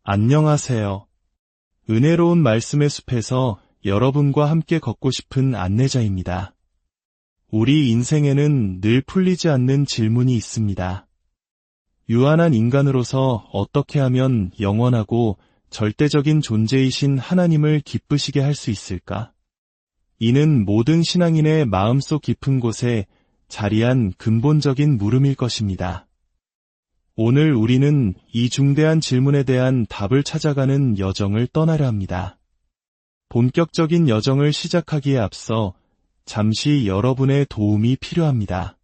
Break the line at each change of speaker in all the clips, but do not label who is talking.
안녕하세요. 은혜로운 말씀의 숲에서 여러분과 함께 걷고 싶은 안내자입니다. 우리 인생에는 늘 풀리지 않는 질문이 있습니다. 유한한 인간으로서 어떻게 하면 영원하고 절대적인 존재이신 하나님을 기쁘시게 할 수 있을까? 이는 모든 신앙인의 마음속 깊은 곳에 자리한 근본적인 물음일 것입니다. 오늘 우리는 이 중대한 질문에 대한 답을 찾아가는 여정을 떠나려 합니다. 본격적인 여정을 시작하기에 앞서 잠시 여러분의 도움이 필요합니다.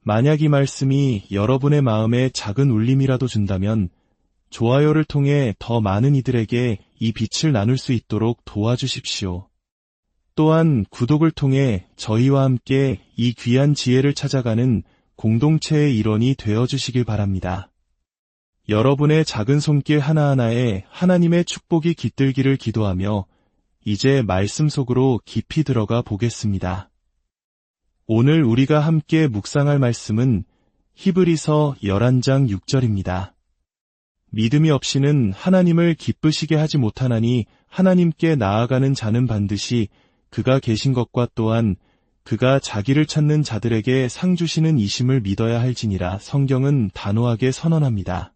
만약 이 말씀이 여러분의 마음에 작은 울림이라도 준다면 좋아요를 통해 더 많은 이들에게 이 빛을 나눌 수 있도록 도와주십시오. 또한 구독을 통해 저희와 함께 이 귀한 지혜를 찾아가는 공동체의 일원이 되어주시길 바랍니다. 여러분의 작은 손길 하나하나에 하나님의 축복이 깃들기를 기도하며 이제 말씀 속으로 깊이 들어가 보겠습니다. 오늘 우리가 함께 묵상할 말씀은 히브리서 11장 6절입니다. 믿음이 없이는 하나님을 기쁘시게 하지 못하나니 하나님께 나아가는 자는 반드시 그가 계신 것과 또한 그가 자기를 찾는 자들에게 상 주시는 이심을 믿어야 할지니라. 성경은 단호하게 선언합니다.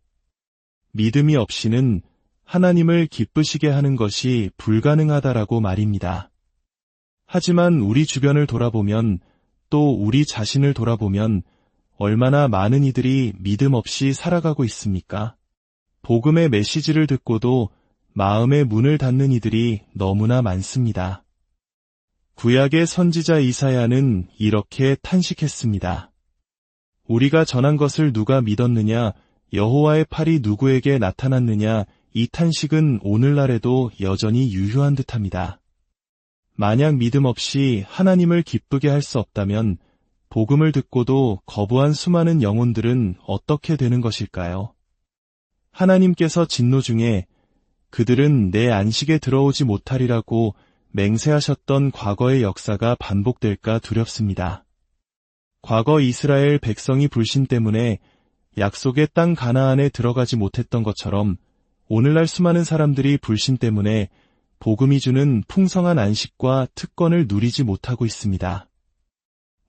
믿음이 없이는 하나님을 기쁘시게 하는 것이 불가능하다라고 말입니다. 하지만 우리 주변을 돌아보면 또 우리 자신을 돌아보면 얼마나 많은 이들이 믿음 없이 살아가고 있습니까? 복음의 메시지를 듣고도 마음의 문을 닫는 이들이 너무나 많습니다. 구약의 선지자 이사야는 이렇게 탄식했습니다. 우리가 전한 것을 누가 믿었느냐? 여호와의 팔이 누구에게 나타났느냐? 이 탄식은 오늘날에도 여전히 유효한 듯합니다. 만약 믿음 없이 하나님을 기쁘게 할 수 없다면 복음을 듣고도 거부한 수많은 영혼들은 어떻게 되는 것일까요? 하나님께서 진노 중에 그들은 내 안식에 들어오지 못하리라고 맹세하셨던 과거의 역사가 반복될까 두렵습니다. 과거 이스라엘 백성이 불신 때문에 약속의 땅 가나안에 들어가지 못했던 것처럼 오늘날 수많은 사람들이 불신 때문에 복음이 주는 풍성한 안식과 특권을 누리지 못하고 있습니다.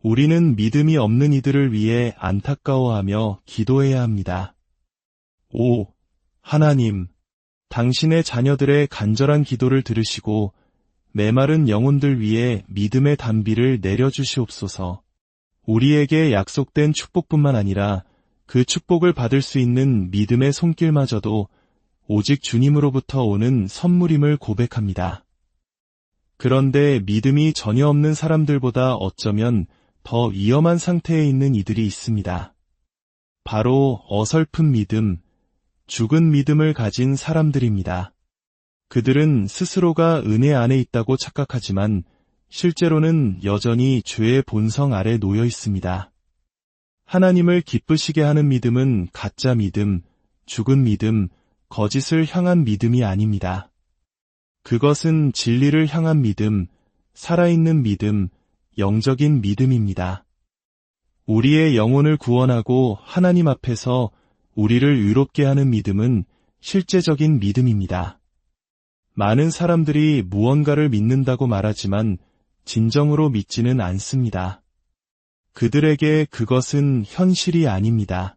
우리는 믿음이 없는 이들을 위해 안타까워하며 기도해야 합니다. 오, 하나님, 당신의 자녀들의 간절한 기도를 들으시고 메마른 영혼들 위에 믿음의 단비를 내려주시옵소서. 우리에게 약속된 축복뿐만 아니라 그 축복을 받을 수 있는 믿음의 손길마저도 오직 주님으로부터 오는 선물임을 고백합니다. 그런데 믿음이 전혀 없는 사람들보다 어쩌면 더 위험한 상태에 있는 이들이 있습니다. 바로 어설픈 믿음, 죽은 믿음을 가진 사람들입니다. 그들은 스스로가 은혜 안에 있다고 착각하지만 실제로는 여전히 죄의 본성 아래 놓여 있습니다. 하나님을 기쁘시게 하는 믿음은 가짜 믿음, 죽은 믿음, 거짓을 향한 믿음이 아닙니다. 그것은 진리를 향한 믿음, 살아있는 믿음, 영적인 믿음입니다. 우리의 영혼을 구원하고 하나님 앞에서 우리를 의롭게 하는 믿음은 실제적인 믿음입니다. 많은 사람들이 무언가를 믿는다고 말하지만 진정으로 믿지는 않습니다. 그들에게 그것은 현실이 아닙니다.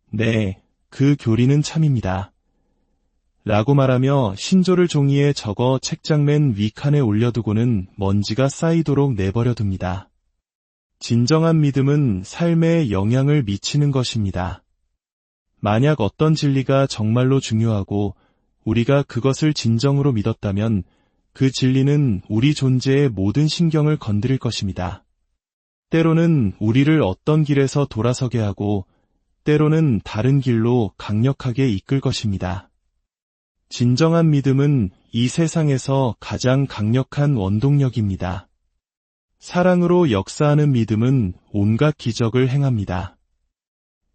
네, 그 교리는 참입니다. 라고 말하며 신조를 종이에 적어 책장 맨 위칸에 올려두고는 먼지가 쌓이도록 내버려둡니다. 진정한 믿음은 삶에 영향을 미치는 것입니다. 만약 어떤 진리가 정말로 중요하고 우리가 그것을 진정으로 믿었다면 그 진리는 우리 존재의 모든 신경을 건드릴 것입니다. 때로는 우리를 어떤 길에서 돌아서게 하고 때로는 다른 길로 강력하게 이끌 것입니다. 진정한 믿음은 이 세상에서 가장 강력한 원동력입니다. 사랑으로 역사하는 믿음은 온갖 기적을 행합니다.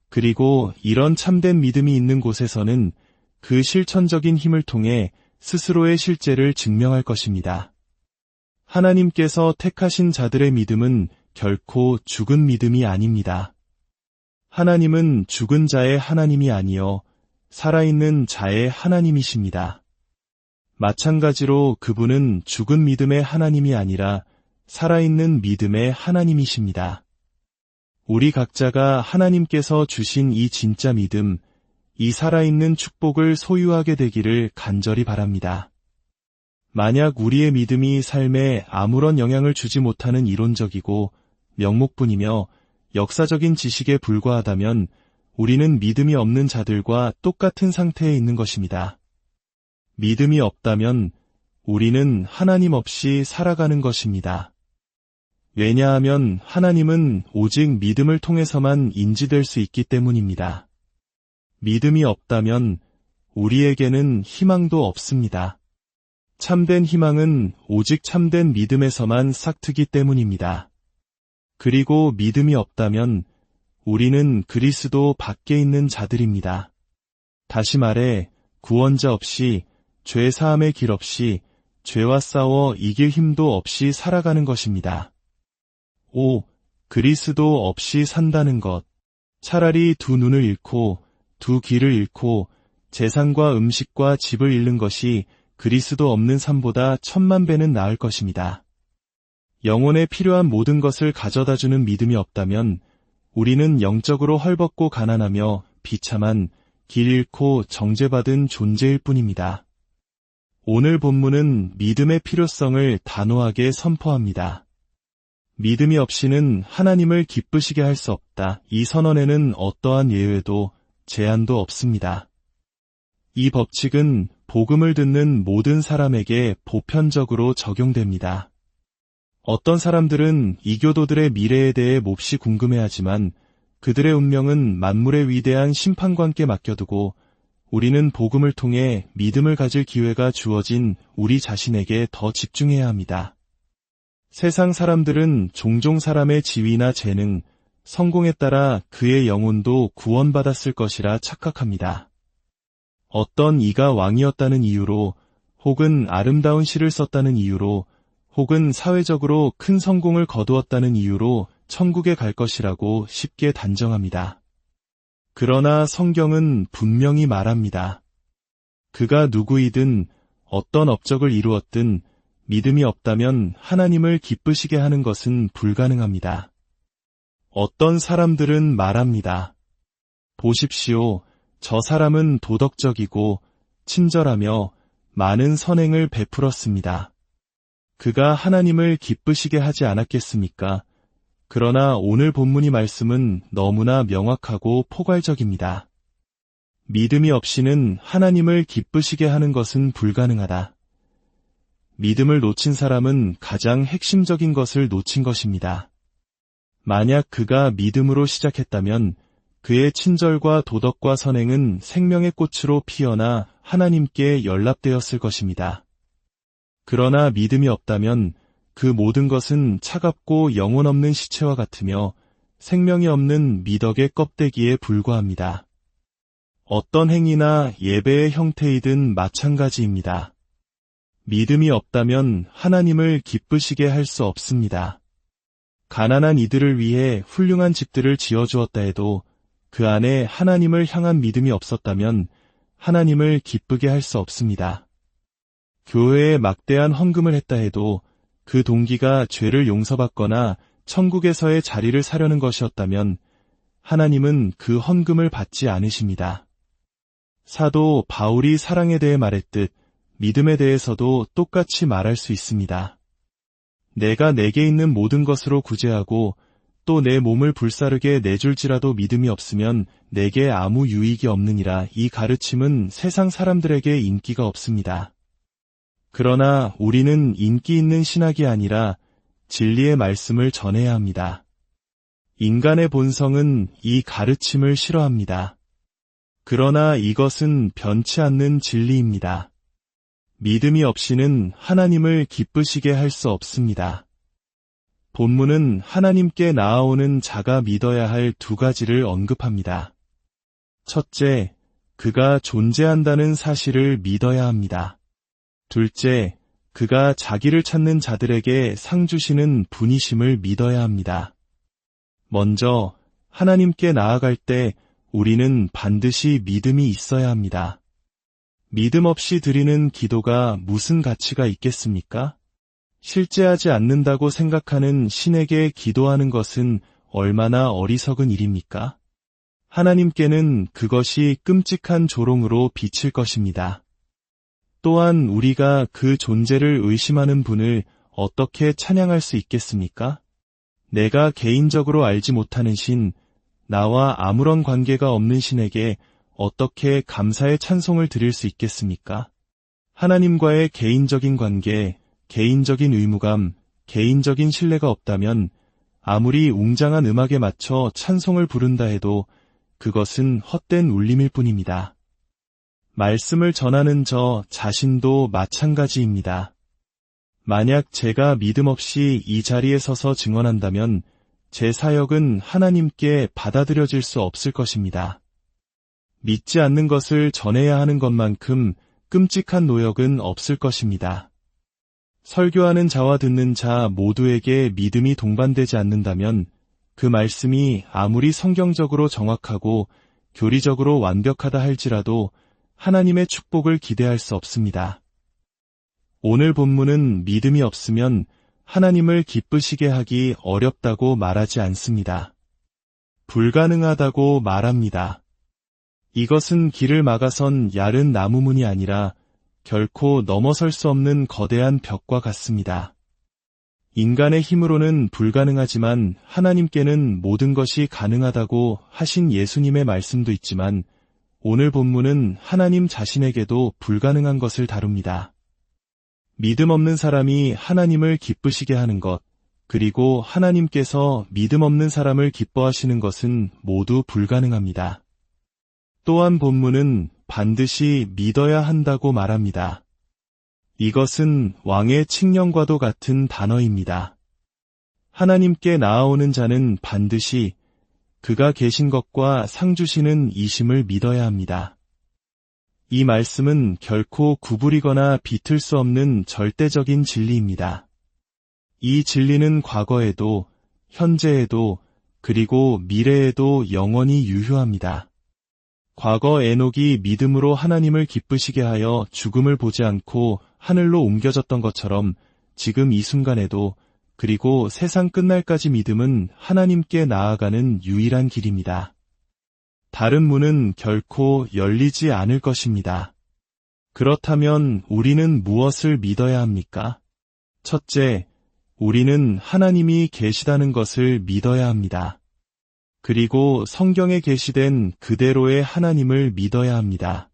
그리고 이런 참된 믿음이 있는 곳에서는 그 실천적인 힘을 통해 스스로의 실제를 증명할 것입니다. 하나님께서 택하신 자들의 믿음은 결코 죽은 믿음이 아닙니다. 하나님은 죽은 자의 하나님이 아니요 살아있는 자의 하나님이십니다. 마찬가지로 그분은 죽은 믿음의 하나님이 아니라 살아있는 믿음의 하나님이십니다. 우리 각자가 하나님께서 주신 이 진짜 믿음, 이 살아있는 축복을 소유하게 되기를 간절히 바랍니다. 만약 우리의 믿음이 삶에 아무런 영향을 주지 못하는 이론적이고 명목뿐이며 역사적인 지식에 불과하다면 우리는 믿음이 없는 자들과 똑같은 상태에 있는 것입니다. 믿음이 없다면 우리는 하나님 없이 살아가는 것입니다. 왜냐하면 하나님은 오직 믿음을 통해서만 인지될 수 있기 때문입니다. 믿음이 없다면 우리에게는 희망도 없습니다. 참된 희망은 오직 참된 믿음에서만 싹트기 때문입니다. 그리고 믿음이 없다면 우리는 그리스도 밖에 있는 자들입니다. 다시 말해 구원자 없이 죄 사함의 길 없이 죄와 싸워 이길 힘도 없이 살아가는 것입니다. 5. 그리스도 없이 산다는 것. 차라리 두 눈을 잃고 두 귀를 잃고 재산과 음식과 집을 잃는 것이 그리스도 없는 삶보다 1000만 배는 나을 것입니다. 영혼에 필요한 모든 것을 가져다주는 믿음이 없다면 우리는 영적으로 헐벗고 가난하며 비참한 길 잃고 정죄받은 존재일 뿐입니다. 오늘 본문은 믿음의 필요성을 단호하게 선포합니다. 믿음이 없이는 하나님을 기쁘시게 할 수 없다. 이 선언에는 어떠한 예외도 제한도 없습니다. 이 법칙은 복음을 듣는 모든 사람에게 보편적으로 적용됩니다. 어떤 사람들은 이교도들의 미래에 대해 몹시 궁금해하지만 그들의 운명은 만물의 위대한 심판관께 맡겨두고 우리는 복음을 통해 믿음을 가질 기회가 주어진 우리 자신에게 더 집중해야 합니다. 세상 사람들은 종종 사람의 지위나 재능, 성공에 따라 그의 영혼도 구원받았을 것이라 착각합니다. 어떤 이가 왕이었다는 이유로 혹은 아름다운 시를 썼다는 이유로 혹은 사회적으로 큰 성공을 거두었다는 이유로 천국에 갈 것이라고 쉽게 단정합니다. 그러나 성경은 분명히 말합니다. 그가 누구이든 어떤 업적을 이루었든 믿음이 없다면 하나님을 기쁘시게 하는 것은 불가능합니다. 어떤 사람들은 말합니다. 보십시오. 저 사람은 도덕적이고 친절하며 많은 선행을 베풀었습니다. 그가 하나님을 기쁘시게 하지 않았겠습니까? 그러나 오늘 본문의 말씀은 너무나 명확하고 포괄적입니다. 믿음이 없이는 하나님을 기쁘시게 하는 것은 불가능하다. 믿음을 놓친 사람은 가장 핵심적인 것을 놓친 것입니다. 만약 그가 믿음으로 시작했다면 그의 친절과 도덕과 선행은 생명의 꽃으로 피어나 하나님께 연락되었을 것입니다. 그러나 믿음이 없다면 그 모든 것은 차갑고 영혼 없는 시체와 같으며 생명이 없는 미덕의 껍데기에 불과합니다. 어떤 행위나 예배의 형태이든 마찬가지입니다. 믿음이 없다면 하나님을 기쁘시게 할 수 없습니다. 가난한 이들을 위해 훌륭한 집들을 지어주었다 해도 그 안에 하나님을 향한 믿음이 없었다면 하나님을 기쁘게 할 수 없습니다. 교회에 막대한 헌금을 했다 해도 그 동기가 죄를 용서받거나 천국에서의 자리를 사려는 것이었다면 하나님은 그 헌금을 받지 않으십니다. 사도 바울이 사랑에 대해 말했듯 믿음에 대해서도 똑같이 말할 수 있습니다. 내가 내게 있는 모든 것으로 구제하고 또 내 몸을 불사르게 내줄지라도 믿음이 없으면 내게 아무 유익이 없느니라. 이 가르침은 세상 사람들에게 인기가 없습니다. 그러나 우리는 인기 있는 신학이 아니라 진리의 말씀을 전해야 합니다. 인간의 본성은 이 가르침을 싫어합니다. 그러나 이것은 변치 않는 진리입니다. 믿음이 없이는 하나님을 기쁘시게 할 수 없습니다. 본문은 하나님께 나아오는 자가 믿어야 할 두 가지를 언급합니다. 첫째, 그가 존재한다는 사실을 믿어야 합니다. 둘째, 그가 자기를 찾는 자들에게 상 주시는 분이심을 믿어야 합니다. 먼저 하나님께 나아갈 때 우리는 반드시 믿음이 있어야 합니다. 믿음 없이 드리는 기도가 무슨 가치가 있겠습니까? 실제하지 않는다고 생각하는 신에게 기도하는 것은 얼마나 어리석은 일입니까? 하나님께는 그것이 끔찍한 조롱으로 비칠 것입니다. 또한 우리가 그 존재를 의심하는 분을 어떻게 찬양할 수 있겠습니까? 내가 개인적으로 알지 못하는 신, 나와 아무런 관계가 없는 신에게 어떻게 감사의 찬송을 드릴 수 있겠습니까? 하나님과의 개인적인 관계, 개인적인 의무감, 개인적인 신뢰가 없다면 아무리 웅장한 음악에 맞춰 찬송을 부른다 해도 그것은 헛된 울림일 뿐입니다. 말씀을 전하는 저 자신도 마찬가지입니다. 만약 제가 믿음 없이 이 자리에 서서 증언한다면 제 사역은 하나님께 받아들여질 수 없을 것입니다. 믿지 않는 것을 전해야 하는 것만큼 끔찍한 노역은 없을 것입니다. 설교하는 자와 듣는 자 모두에게 믿음이 동반되지 않는다면 그 말씀이 아무리 성경적으로 정확하고 교리적으로 완벽하다 할지라도 하나님의 축복을 기대할 수 없습니다. 오늘 본문은 믿음이 없으면 하나님을 기쁘시게 하기 어렵다고 말하지 않습니다. 불가능하다고 말합니다. 이것은 길을 막아선 얇은 나무문이 아니라 결코 넘어설 수 없는 거대한 벽과 같습니다. 인간의 힘으로는 불가능하지만 하나님께는 모든 것이 가능하다고 하신 예수님의 말씀도 있지만 오늘 본문은 하나님 자신에게도 불가능한 것을 다룹니다. 믿음 없는 사람이 하나님을 기쁘시게 하는 것, 그리고 하나님께서 믿음 없는 사람을 기뻐하시는 것은 모두 불가능합니다. 또한 본문은 반드시 믿어야 한다고 말합니다. 이것은 왕의 칙령과도 같은 단어입니다. 하나님께 나아오는 자는 반드시 그가 계신 것과 상 주시는 이심을 믿어야 합니다. 이 말씀은 결코 구부리거나 비틀 수 없는 절대적인 진리입니다. 이 진리는 과거에도, 현재에도, 그리고 미래에도 영원히 유효합니다. 과거 에녹이 믿음으로 하나님을 기쁘시게 하여 죽음을 보지 않고 하늘로 옮겨졌던 것처럼 지금 이 순간에도 그리고 세상 끝날까지 믿음은 하나님께 나아가는 유일한 길입니다. 다른 문은 결코 열리지 않을 것입니다. 그렇다면 우리는 무엇을 믿어야 합니까? 첫째, 우리는 하나님이 계시다는 것을 믿어야 합니다. 그리고 성경에 계시된 그대로의 하나님을 믿어야 합니다.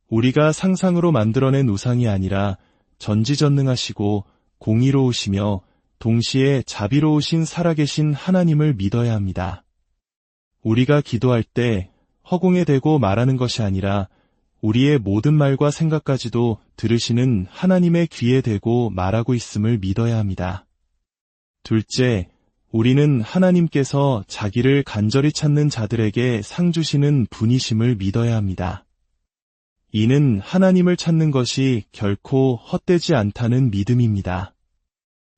우리가 상상으로 만들어낸 우상이 아니라 전지전능하시고 공의로우시며 동시에 자비로우신 살아계신 하나님을 믿어야 합니다. 우리가 기도할 때 허공에 대고 말하는 것이 아니라 우리의 모든 말과 생각까지도 들으시는 하나님의 귀에 대고 말하고 있음을 믿어야 합니다. 둘째, 우리는 하나님께서 자기를 간절히 찾는 자들에게 상 주시는 분이심을 믿어야 합니다. 이는 하나님을 찾는 것이 결코 헛되지 않다는 믿음입니다.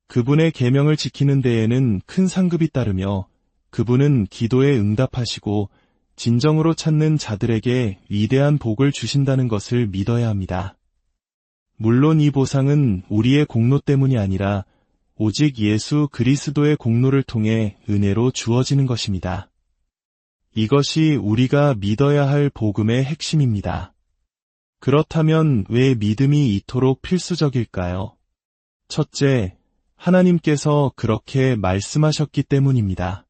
그분의 계명을 지키는 데에는 큰 상급이 따르며 그분은 기도에 응답하시고 진정으로 찾는 자들에게 위대한 복을 주신다는 것을 믿어야 합니다. 물론 이 보상은 우리의 공로 때문이 아니라 오직 예수 그리스도의 공로를 통해 은혜로 주어지는 것입니다. 이것이 우리가 믿어야 할 복음의 핵심입니다. 그렇다면 왜 믿음이 이토록 필수적일까요? 첫째, 하나님께서 그렇게 말씀하셨기 때문입니다.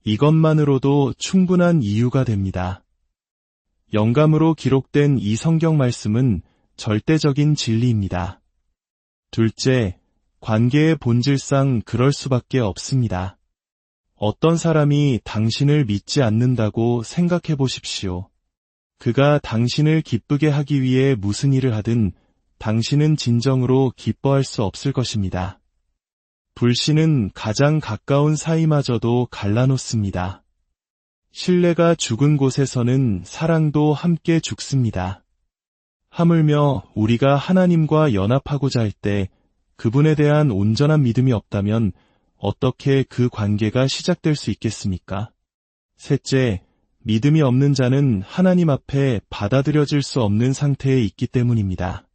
이것만으로도 충분한 이유가 됩니다. 영감으로 기록된 이 성경 말씀은 절대적인 진리입니다. 둘째, 관계의 본질상 그럴 수밖에 없습니다. 어떤 사람이 당신을 믿지 않는다고 생각해 보십시오. 그가 당신을 기쁘게 하기 위해 무슨 일을 하든 당신은 진정으로 기뻐할 수 없을 것입니다. 불신은 가장 가까운 사이마저도 갈라놓습니다. 신뢰가 죽은 곳에서는 사랑도 함께 죽습니다. 하물며 우리가 하나님과 연합하고자 할 때 그분에 대한 온전한 믿음이 없다면 어떻게 그 관계가 시작될 수 있겠습니까? 셋째, 믿음이 없는 자는 하나님 앞에 받아들여질 수 없는 상태에 있기 때문입니다.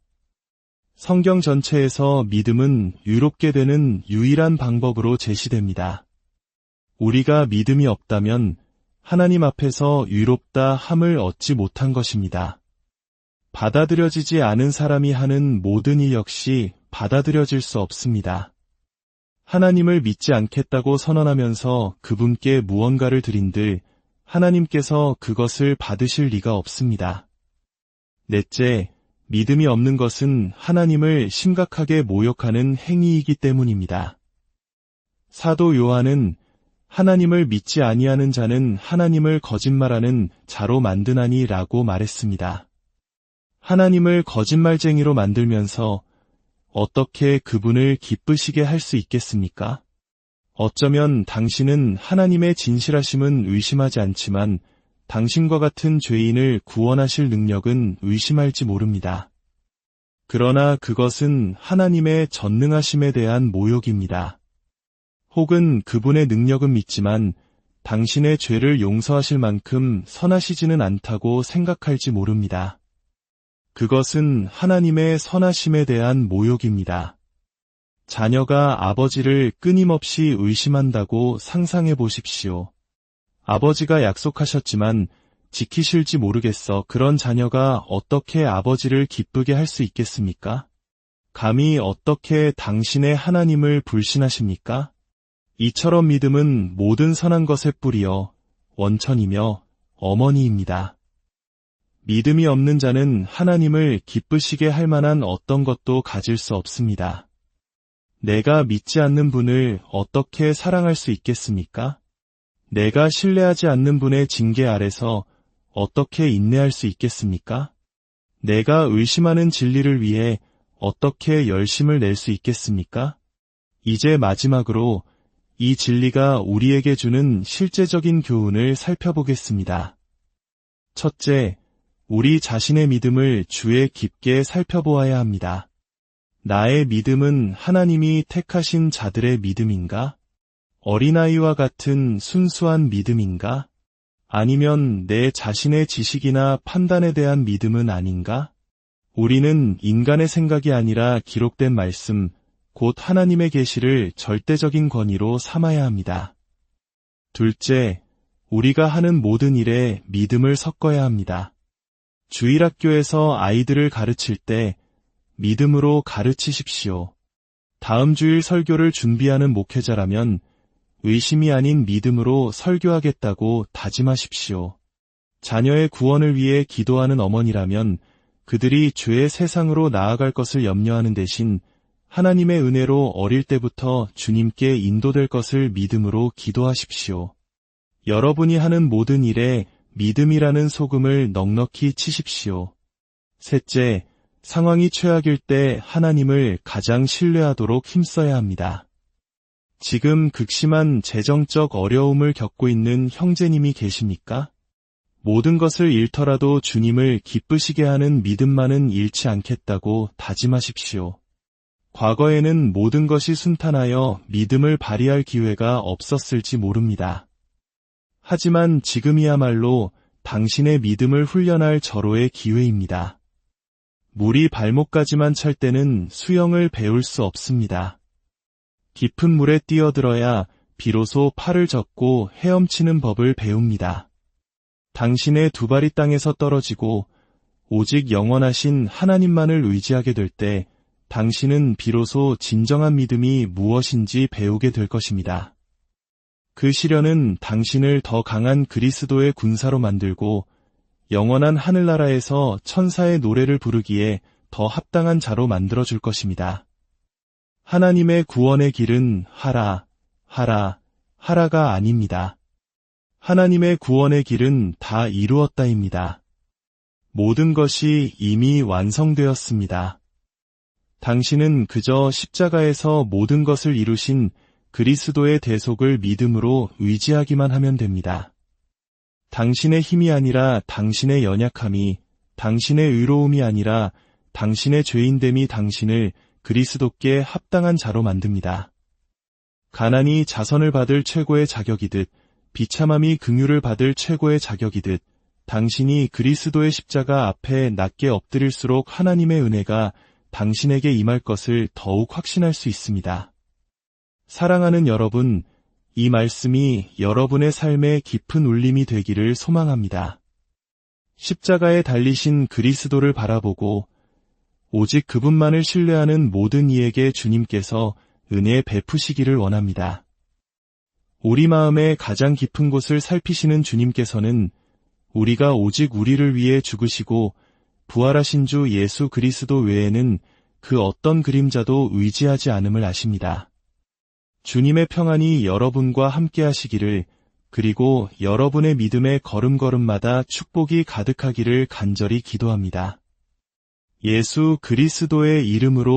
성경 전체에서 믿음은 유롭게 되는 유일한 방법으로 제시됩니다. 우리가 믿음이 없다면 하나님 앞에서 유롭다 함을 얻지 못한 것입니다. 받아들여지지 않은 사람이 하는 모든 일 역시 받아들여질 수 없습니다. 하나님을 믿지 않겠다고 선언하면서 그분께 무언가를 드린들 하나님께서 그것을 받으실 리가 없습니다. 넷째, 믿음이 없는 것은 하나님을 심각하게 모욕하는 행위이기 때문입니다. 사도 요한은 하나님을 믿지 아니하는 자는 하나님을 거짓말하는 자로 만드나니 라고 말했습니다. 하나님을 거짓말쟁이로 만들면서 어떻게 그분을 기쁘시게 할 수 있겠습니까? 어쩌면 당신은 하나님의 진실하심은 의심하지 않지만 당신과 같은 죄인을 구원하실 능력은 의심할지 모릅니다. 그러나 그것은 하나님의 전능하심에 대한 모욕입니다. 혹은 그분의 능력은 믿지만 당신의 죄를 용서하실 만큼 선하시지는 않다고 생각할지 모릅니다. 그것은 하나님의 선하심에 대한 모욕입니다. 자녀가 아버지를 끊임없이 의심한다고 상상해 보십시오. 아버지가 약속하셨지만 지키실지 모르겠어. 그런 자녀가 어떻게 아버지를 기쁘게 할 수 있겠습니까? 감히 어떻게 당신의 하나님을 불신하십니까? 이처럼 믿음은 모든 선한 것의 뿌리여 원천이며 어머니입니다. 믿음이 없는 자는 하나님을 기쁘시게 할 만한 어떤 것도 가질 수 없습니다. 내가 믿지 않는 분을 어떻게 사랑할 수 있겠습니까? 내가 신뢰하지 않는 분의 징계 아래서 어떻게 인내할 수 있겠습니까? 내가 의심하는 진리를 위해 어떻게 열심을 낼 수 있겠습니까? 이제 마지막으로 이 진리가 우리에게 주는 실제적인 교훈을 살펴보겠습니다. 첫째, 우리 자신의 믿음을 주에 깊게 살펴보아야 합니다. 나의 믿음은 하나님이 택하신 자들의 믿음인가? 어린아이와 같은 순수한 믿음인가? 아니면 내 자신의 지식이나 판단에 대한 믿음은 아닌가? 우리는 인간의 생각이 아니라 기록된 말씀, 곧 하나님의 계시를 절대적인 권위로 삼아야 합니다. 둘째, 우리가 하는 모든 일에 믿음을 섞어야 합니다. 주일학교에서 아이들을 가르칠 때 믿음으로 가르치십시오. 다음 주일 설교를 준비하는 목회자라면 의심이 아닌 믿음으로 설교하겠다고 다짐하십시오. 자녀의 구원을 위해 기도하는 어머니라면 그들이 죄의 세상으로 나아갈 것을 염려하는 대신 하나님의 은혜로 어릴 때부터 주님께 인도될 것을 믿음으로 기도하십시오. 여러분이 하는 모든 일에 믿음이라는 소금을 넉넉히 치십시오. 셋째, 상황이 최악일 때 하나님을 가장 신뢰하도록 힘써야 합니다. 지금 극심한 재정적 어려움을 겪고 있는 형제님이 계십니까? 모든 것을 잃더라도 주님을 기쁘시게 하는 믿음만은 잃지 않겠다고 다짐하십시오. 과거에는 모든 것이 순탄하여 믿음을 발휘할 기회가 없었을지 모릅니다. 하지만 지금이야말로 당신의 믿음을 훈련할 절호의 기회입니다. 물이 발목까지만 찰 때는 수영을 배울 수 없습니다. 깊은 물에 뛰어들어야 비로소 팔을 젓고 헤엄치는 법을 배웁니다. 당신의 두 발이 땅에서 떨어지고 오직 영원하신 하나님만을 의지하게 될 때 당신은 비로소 진정한 믿음이 무엇인지 배우게 될 것입니다. 그 시련은 당신을 더 강한 그리스도의 군사로 만들고 영원한 하늘나라에서 천사의 노래를 부르기에 더 합당한 자로 만들어줄 것입니다. 하나님의 구원의 길은 하라, 하라, 하라가 아닙니다. 하나님의 구원의 길은 다 이루었다입니다. 모든 것이 이미 완성되었습니다. 당신은 그저 십자가에서 모든 것을 이루신 그리스도의 대속을 믿음으로 의지하기만 하면 됩니다. 당신의 힘이 아니라 당신의 연약함이, 당신의 의로움이 아니라 당신의 죄인됨이 당신을 그리스도께 합당한 자로 만듭니다. 가난이 자선을 받을 최고의 자격이듯 비참함이 긍휼을 받을 최고의 자격이듯 당신이 그리스도의 십자가 앞에 낮게 엎드릴수록 하나님의 은혜가 당신에게 임할 것을 더욱 확신할 수 있습니다. 사랑하는 여러분, 이 말씀이 여러분의 삶에 깊은 울림이 되기를 소망합니다. 십자가에 달리신 그리스도를 바라보고 오직 그분만을 신뢰하는 모든 이에게 주님께서 은혜 베푸시기를 원합니다. 우리 마음의 가장 깊은 곳을 살피시는 주님께서는 우리가 오직 우리를 위해 죽으시고 부활하신 주 예수 그리스도 외에는 그 어떤 그림자도 의지하지 않음을 아십니다. 주님의 평안이 여러분과 함께 하시기를, 그리고 여러분의 믿음의 걸음걸음마다 축복이 가득하기를 간절히 기도합니다. 예수 그리스도의 이름으로